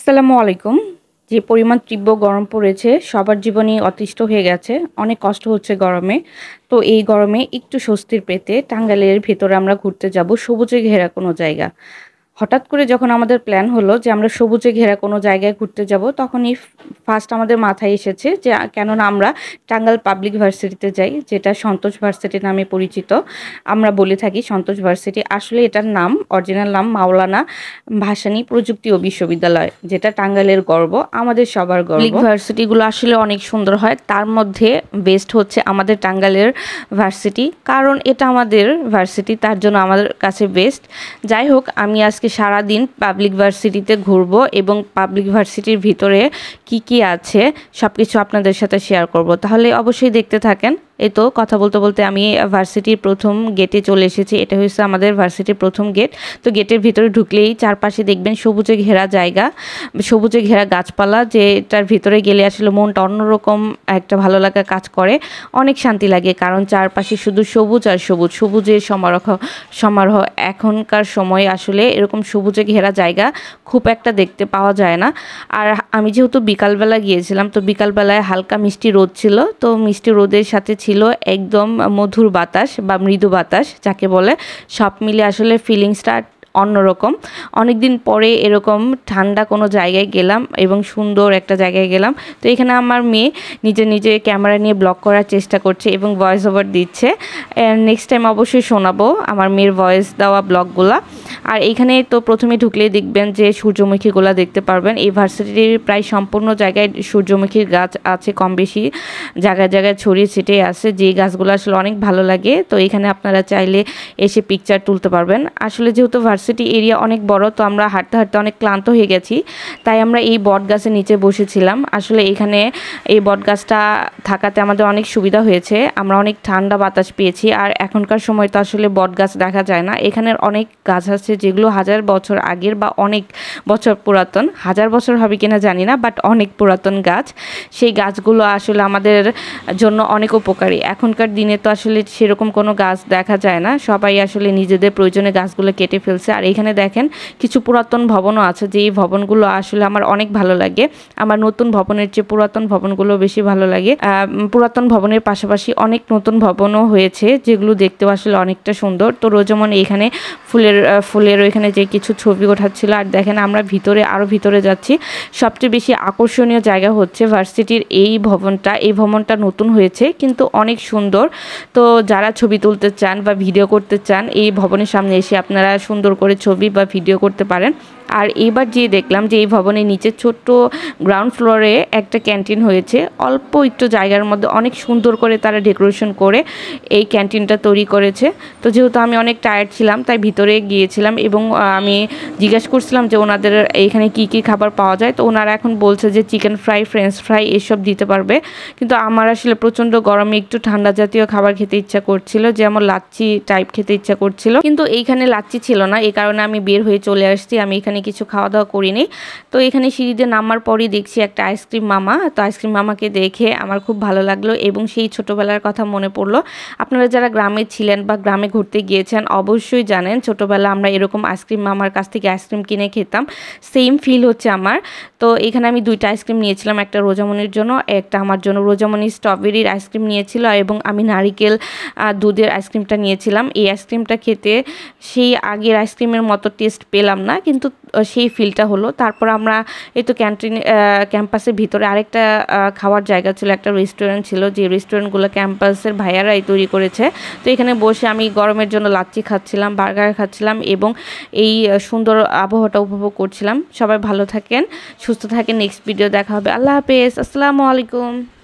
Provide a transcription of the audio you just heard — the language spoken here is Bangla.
আসসালামু আলাইকুম। যে পরিমাণ তীব্র গরম পড়েছে সবার জীবনেই অতিষ্ঠ হয়ে গেছে। অনেক কষ্ট হচ্ছে গরমে। তো এই গরমে একটু স্বস্তির পেতে টাঙ্গাইলের ভেতরে আমরা ঘুরতে যাব সবুজে ঘেরা কোনো জায়গা। হঠাৎ করে যখন আমাদের প্ল্যান হলো যে আমরা সবুজে ঘেরা কোনো জায়গায় ঘুরতে যাব তখনই ফার্স্ট আমাদের মাথায় এসেছে যে কেননা আমরা টাঙ্গাইল পাবলিক ভার্সিটিতে যাই, যেটা সন্তোষ ভার্সিটি নামে পরিচিত। আমরা বলে থাকি সন্তোষ ভার্সিটি, আসলে এটার নাম অরিজিনাল নাম মাওলানা ভাসানী প্রযুক্তি ও বিশ্ববিদ্যালয়, যেটা টাঙ্গাইলের গর্ব, আমাদের সবার গর্ব। পাবলিক ভার্সিটিগুলো আসলে অনেক সুন্দর হয়, তার মধ্যে বেস্ট হচ্ছে আমাদের টাঙ্গাইলের ভার্সিটি, কারণ এটা আমাদের ভার্সিটি, তার জন্য আমাদের কাছে বেস্ট। যাই হোক, আমি আজকে সারাদিন পাবলিক ভার্সিটিতে ঘুরবো এবং পাবলিক ভার্সিটির ভিতরে কি কি আছে সব কিছু আপনাদের সাথে শেয়ার করব, তাহলে অবশ্যই দেখতে থাকেন। এই তো কথা বলতে বলতে আমি ভার্সিটির প্রথম গেটে চলে এসেছি। এটা হচ্ছে আমাদের ভার্সিটির প্রথম গেট। তো গেটের ভিতরে ঢুকলেই চারপাশে দেখবেন সবুজে ঘেরা জায়গা, সবুজে ঘেরা গাছপালা, যেটার ভিতরে গেলে আসলে মনটা অন্যরকম একটা ভালো লাগা কাজ করে, অনেক শান্তি লাগে, কারণ চারপাশে শুধু সবুজ আর সবুজ, সবুজের সমারোহ। এখনকার সময় আসলে এরকম সবুজে ঘেরা জায়গা খুব একটা দেখতে পাওয়া যায় না। আর আমি যেহেতু বিকালবেলা গিয়েছিলাম, তো বিকালবেলায় হালকা মিষ্টি রোদ ছিল, তো মিষ্টি রোদের সাথে ছিল একদম মধুর বাতাস বা মৃদু বাতাস যাকে বলে। সব মিলে আসলে ফিলিংসটা অন্যরকম। অনেকদিন পরে এরকম ঠান্ডা কোনো জায়গায় গেলাম এবং সুন্দর একটা জায়গায় গেলাম। তো এখানে আমার মেয়ে নিজে নিজে ক্যামেরা নিয়ে ব্লগ করার চেষ্টা করছে এবং ভয়েস ওভার দিচ্ছে। নেক্সট টাইম অবশ্যই শোনাবো আমার মেয়ের ভয়েস দেওয়া ব্লগগুলা। আর এইখানে তো প্রথমে ঢুকলেই দেখবেন যে সূর্যমুখীগুলা দেখতে পারবেন। এই ভার্সিটির প্রায় সম্পূর্ণ জায়গায় সূর্যমুখীর গাছ আছে, কম বেশি জায়গায় জায়গায় ছড়িয়ে ছিটিয়ে আছে, যে গাছগুলো আসলে অনেক ভালো লাগে। তো এখানে আপনারা চাইলে এসে পিকচার তুলতে পারবেন। আসলে যেহেতু ভার্সিটি এরিয়া অনেক বড়, তো আমরা হাঁটতে হাঁটতে অনেক ক্লান্ত হয়ে গেছি, তাই আমরা এই বট গাছের নিচে বসেছিলাম। আসলে এখানে এই বট গাছটা থাকাতে আমাদের অনেক সুবিধা হয়েছে, আমরা অনেক ঠান্ডা বাতাস পেয়েছি। আর এখনকার সময় তো আসলে বট গাছ দেখা যায় না। এখানের অনেক গাছ আছে যেগুলো 1000 বছর আগের বা অনেক বছর পুরাতন, 1000 বছর হবে কিনা জানি না, বাট অনেক পুরাতন গাছ। সেই গাছগুলো আসলে আমাদের জন্য অনেক উপকারী। এখনকার দিনে তো আসলে সেরকম কোনো গাছ দেখা যায় না, সবাই আসলে নিজেদের প্রয়োজনে গাছগুলো কেটে ফেলছে। আর এখানে দেখেন কিছু পুরাতন ভবনও আছে, যে এই ভবনগুলো আসলে আমার অনেক ভালো লাগে। আমার নতুন ভবনের চেয়ে পুরাতন ভবনগুলো বেশি ভালো লাগে। পুরাতন ভবনের পাশাপাশি অনেক নতুন ভবনও হয়েছে, যেগুলো দেখতেও আসলে অনেকটা সুন্দর। তো রোজমন এখানে ফুলের এখানে যে কিছু ছবি ওঠাচ্ছিল। আর দেখেন আমরা আরও ভিতরে যাচ্ছি। সবচেয়ে বেশি আকর্ষণীয় জায়গা হচ্ছে ভার্সিটির এই ভবনটা নতুন হয়েছে কিন্তু অনেক সুন্দর। তো যারা ছবি তুলতে চান বা ভিডিও করতে চান, এই ভবনের সামনে এসে আপনারা সুন্দর করে ছবি বা ভিডিও করতে পারেন। আর এইবার যে দেখলাম যে এই ভবনের নিচে ছোট্ট গ্রাউন্ড ফ্লোরে একটা ক্যান্টিন হয়েছে, অল্প একটু জায়গার মধ্যে অনেক সুন্দর করে তারা ডেকোরেশন করে এই ক্যান্টিনটা তৈরি করেছে। তো যেহেতু আমি অনেক টায়ার্ড ছিলাম, তাই ভিতরে গিয়েছিলাম এবং আমি জিজ্ঞাসা করছিলাম যে ওনাদের এইখানে কি কি খাবার পাওয়া যায়। তো ওনারা এখন বলছে যে চিকেন ফ্রাই, ফ্রেঞ্চ ফ্রাই এসব দিতে পারবে। কিন্তু আমার আসলে প্রচণ্ড গরমে একটু ঠান্ডা জাতীয় খাবার খেতে ইচ্ছা করছিল, যেমন লাচ্ছি টাইপ খেতে ইচ্ছা করছিল, কিন্তু এইখানে লাচ্ছি ছিল না, এই কারণে আমি বের হয়ে চলে আসছি। আমি এখানে কিছু খাওয়া দাওয়া করিনি। তো এখানে সিঁড়িতে নামার পরই দেখছি একটা আইসক্রিম মামা। তো আইসক্রিম মামাকে দেখে আমার খুব ভালো লাগলো এবং সেই ছোটোবেলার কথা মনে পড়লো। আপনারা যারা গ্রামে ছিলেন বা গ্রামে ঘুরতে গিয়েছেন অবশ্যই জানেন, ছোটোবেলা আমরা এরকম আইসক্রিম মামার কাছ থেকে আইসক্রিম কিনে খেতাম, সেম ফিল হচ্ছে আমার। তো এখানে আমি 2টা আইসক্রিম নিয়েছিলাম, একটা রোজামনির জন্য, একটা আমার জন্য। রোজামনি স্ট্রবেরির আইসক্রিম নিয়েছিল এবং আমি নারিকেল দুধের আইসক্রিমটা নিয়েছিলাম। এই আইসক্রিমটা খেতে সেই আগের আইসক্রিমের মতো টেস্ট পেলাম না, কিন্তু সেই ফিলটা হলো। তারপর আমরা এই তো ক্যাম্পাসের ভিতরে আরেকটা খাওয়ার জায়গা ছিল, একটা রেস্টুরেন্ট ছিল, যে রেস্টুরেন্টগুলো ক্যাম্পাসের ভাইয়ারাই তৈরি করেছে। তো এখানে বসে আমি গরমের জন্য লাচ্ছি খাচ্ছিলাম, বার্গার খাচ্ছিলাম এবং এই সুন্দর আবহাওয়াটা উপভোগ করছিলাম। সবাই ভালো থাকেন, সুস্থ থাকেন। নেক্সট ভিডিও দেখা হবে। আল্লাহ হাফেজ, আসসালামু আলাইকুম।